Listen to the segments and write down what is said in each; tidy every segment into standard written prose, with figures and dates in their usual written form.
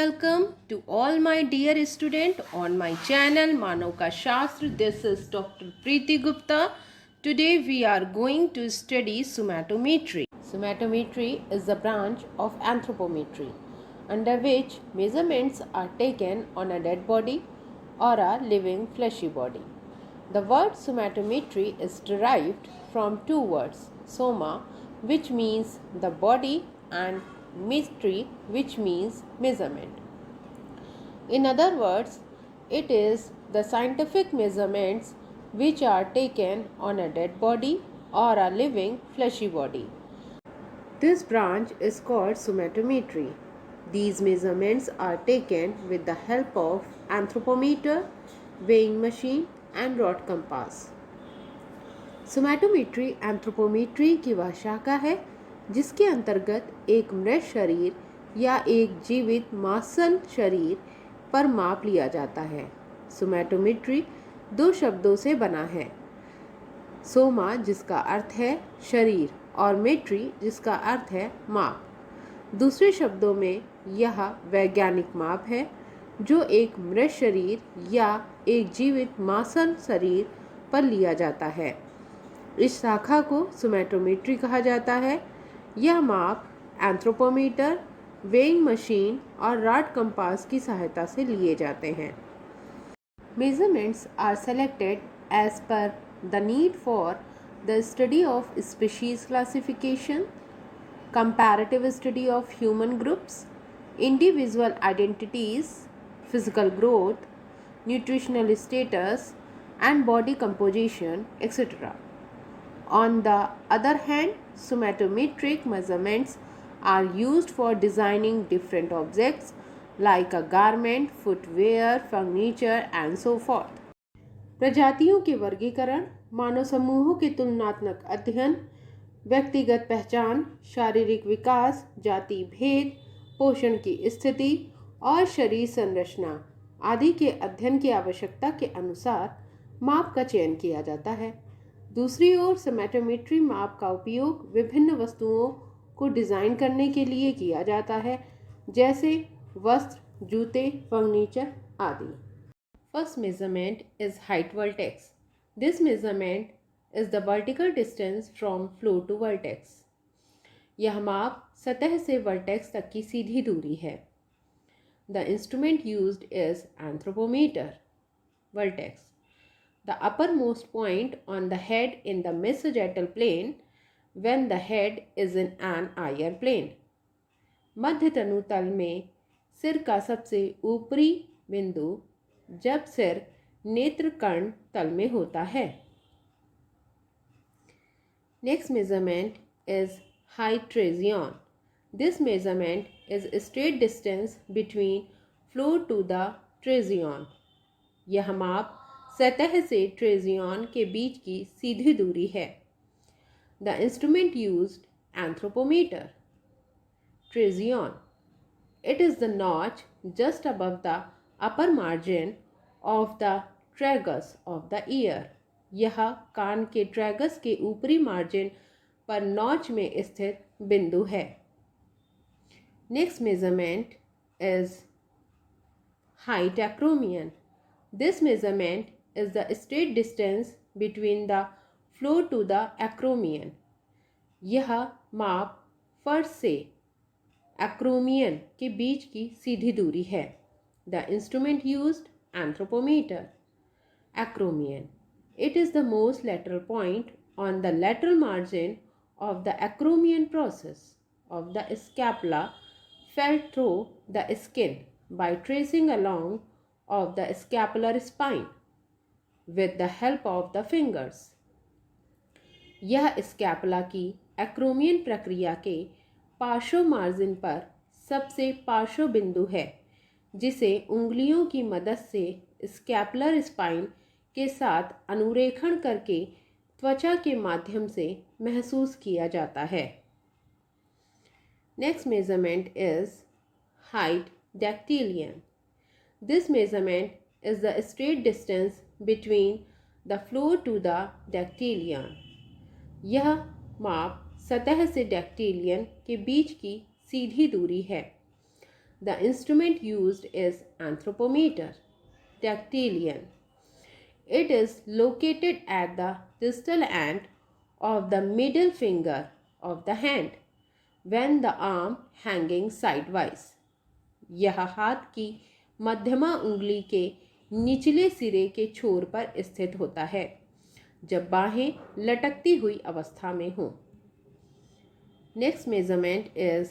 Welcome to all my dear student on my channel Manav Ka Shastra. This is Dr. Preeti Gupta. Today we are going to study somatometry. Somatometry is a branch of anthropometry under which measurements are taken on a dead body or a living fleshy body. The word somatometry is derived from two words, soma, which means the body, and metry, which means measurement. In other words, it is the scientific measurements which are taken on a dead body or a living fleshy body. This branch is called somatometry. These measurements are taken with the help of anthropometer, weighing machine and rod compass. Somatometry anthropometry की वह शाखा है जिसके अंतर्गत एक मृत शरीर या एक जीवित मांसल शरीर पर माप लिया जाता है। सोमैटोमेट्री दो शब्दों से बना है, सोमा जिसका अर्थ है शरीर और मेट्री जिसका अर्थ है माप। दूसरे शब्दों में यह वैज्ञानिक माप है जो एक मृत शरीर या एक जीवित मांसल शरीर पर लिया जाता है। इस शाखा को सोमैटोमेट्री कहा जाता है। यह माप एंथ्रोपोमीटर, वेइंग मशीन और रॉड कंपास की सहायता से लिए जाते हैं। Measurements are selected as per the need for the study of species classification, comparative study of human groups, individual identities, physical growth, nutritional status, and body composition, etc. On the other hand, somatometric measurements are used for designing different objects like a garment, footwear, furniture, and so forth. प्रजातियों के वर्गीकरण, मानव समूहों के तुलनात्मक अध्ययन, व्यक्तिगत पहचान, शारीरिक विकास, जाति भेद, पोषण की स्थिति और शरीर संरचना आदि के अध्ययन की आवश्यकता के अनुसार माप का चयन किया जाता है। दूसरी ओर सोमैटोमेट्री माप का उपयोग विभिन्न वस्तुओं को डिज़ाइन करने के लिए किया जाता है, जैसे वस्त्र, जूते, फर्नीचर आदि। First measurement is height vertex. This measurement is the vertical distance from floor to vertex. यह माप सतह से वर्टेक्स तक की सीधी दूरी है। The instrument used is anthropometer. Vertex. The uppermost point on the head in the mesogeital plane when the head is in an higher plane. मध्य तनु तल में सिर का सबसे ऊपरी बिंदु जब सिर नेत्र कर्ण तल में होता है। Next measurement is height trasion. This measurement is a straight distance between floor to the trasion. यह माप सतह से ट्रेजियन के बीच की सीधी दूरी है। The instrument used anthropometer. Trasion. It is the notch just above the upper margin of the tragus of the ear. यह कान के ट्रैगस के ऊपरी मार्जिन पर नॉच में स्थित बिंदु है। Next measurement is height acromion. This measurement is the straight distance between the floor to the acromion. यह माप फर्श से एक्रोमियन के बीच की सीधी दूरी है। The instrument used anthropometer. Acromion. It is the most lateral point on the lateral margin of the acromion process of the scapula felt through the skin by tracing along of the scapular spine with the help of the fingers. यह scapula की acromion प्रक्रिया के पार्श्व margin पर सबसे पार्श्व बिंदु है जिसे उंगलियों की मदद से स्कैपुलर स्पाइन के साथ अनुरेखण करके त्वचा के माध्यम से महसूस किया जाता है। Next measurement is height dactylion. This measurement is the straight distance between the floor to the dactylion. यह माप सतह से डैक्टिलियन के बीच की सीधी दूरी है। The instrument used is anthropometer, dactylian. It is located at the distal end of the middle finger of the hand when the arm hanging sidewise. यह हाथ की मध्यमा उंगली के निचले सिरे के छोर पर स्थित होता है जब बाहें लटकती हुई अवस्था में हों. Next measurement is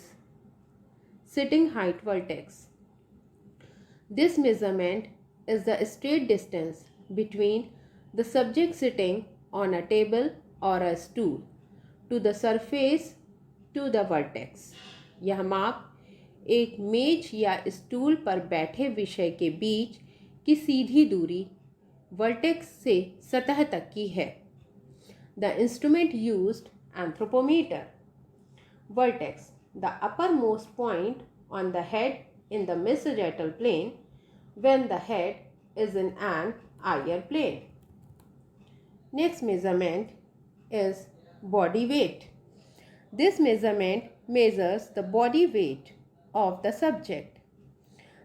sitting height vertex. This measurement is the straight distance between the subject sitting on a table or a stool to the surface to the vertex. यह माप एक मेज या स्टूल पर बैठे विषय के बीच की सीधी दूरी वर्टेक्स से सतह तक की है. The instrument used anthropometer. Vertex, the uppermost point on the head in the mid-sagittal plane when the head is in an higher plane. Next measurement is body weight. This measurement measures the body weight of the subject.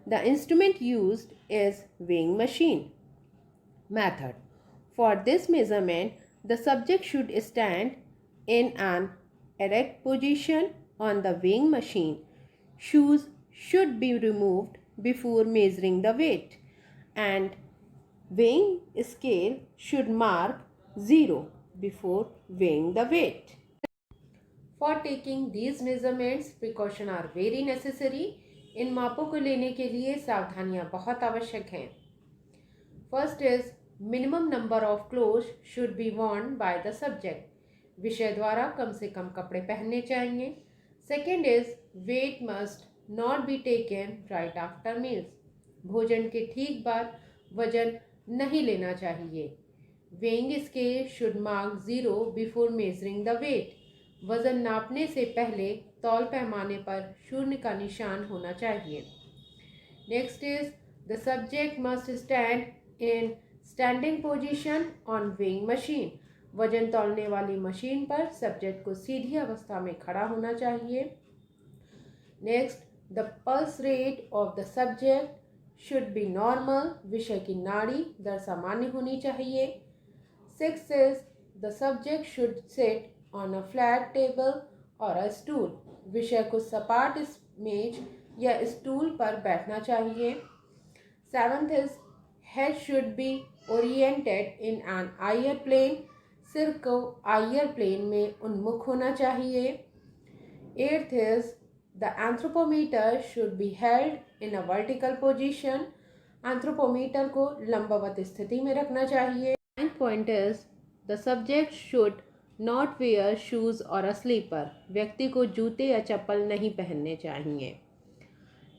The instrument used is weighing machine. Method. For this measurement, the subject should stand in an erect position on the weighing machine. Shoes should be removed before measuring the weight, and weighing scale should mark 0 before weighing the weight. For taking these measurements, precautions are very necessary. इन मापों को लेने के लिए सावधानियां बहुत आवश्यक हैं. First is minimum number of clothes should be worn by the subject. विषय द्वारा कम से कम कपड़े पहनने चाहिए. Second is weight must not be taken right after meals. भोजन के ठीक बाद वजन नहीं लेना चाहिए. Weighing scale should mark 0 before measuring the weight. वजन नापने से पहले तौल पैमाने पर 0 का निशान होना चाहिए. Next is the subject must stand in standing position on weighing machine. वजन तौलने वाली मशीन पर सब्जेक्ट को सीधी अवस्था में खड़ा होना चाहिए. Next, the pulse rate of the subject should be normal. विषय की नाड़ी दर सामान्य होनी चाहिए. Sixth is the subject should sit on a flat table or a stool. विषय को सपाट मेज या स्टूल पर बैठना चाहिए. Seventh is head should be oriented in an higher plane. सिर को higher plane में उन्मुख होना चाहिए. Eighth is the anthropometer should be held in a vertical position. एंथ्रोपोमीटर को लंबवत स्थिति में रखना चाहिए. Ninth point is the subject should not wear shoes or a slipper. व्यक्ति को जूते या चप्पल नहीं पहनने चाहिए.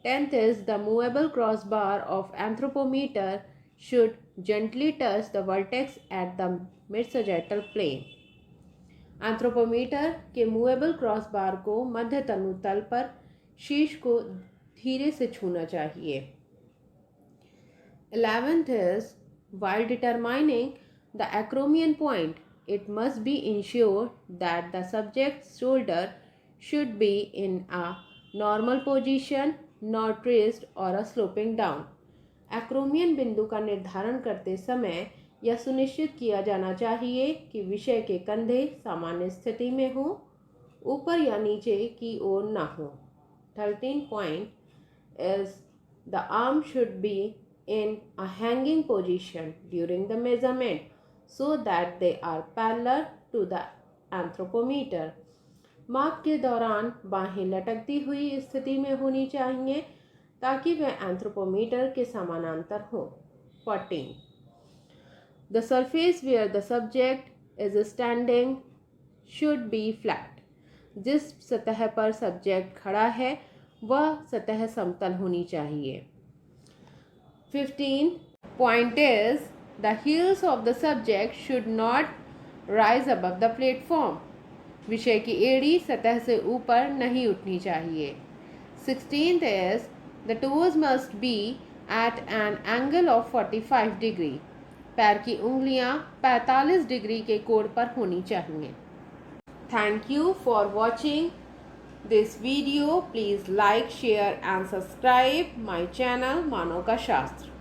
10th is the movable crossbar of anthropometer should gently touch the vertex at the mid-sagittal plane. एंथ्रोपोमीटर के मूवेबल क्रॉसबार को मध्य तनु तल पर शीर्ष को धीरे से छूना चाहिए. 11th is while determining the acromion point, it must be ensured that the subject's shoulder should be in a normal position, not raised or a sloping down. Acromion बिंदु का निर्धारण करते समय यह सुनिश्चित किया जाना चाहिए कि विषय के कंधे सामान्य स्थिति में हो, ऊपर या नीचे की ओर न हो. 13th point is the arm should be in a hanging position during the measurement so that they are parallel to the anthropometer. माप के दौरान बाहें लटकती हुई स्थिति में होनी चाहिए ताकि वह एंथ्रोपोमीटर के समानांतर हो. 14. The surface where the subject is standing should be flat. जिस सतह पर सब्जेक्ट खड़ा है वह सतह समतल होनी चाहिए. 15. Point is the heels of the subject should not rise above the platform. विषय की एड़ी सतह से ऊपर नहीं उठनी चाहिए. 16th is the toes must be at an angle of 45 degree. पैर की उंगलियां 45 डिग्री के कोण पर होनी चाहिए. Thank you for watching this video, please like, share and subscribe my channel Mano Ka Shastra.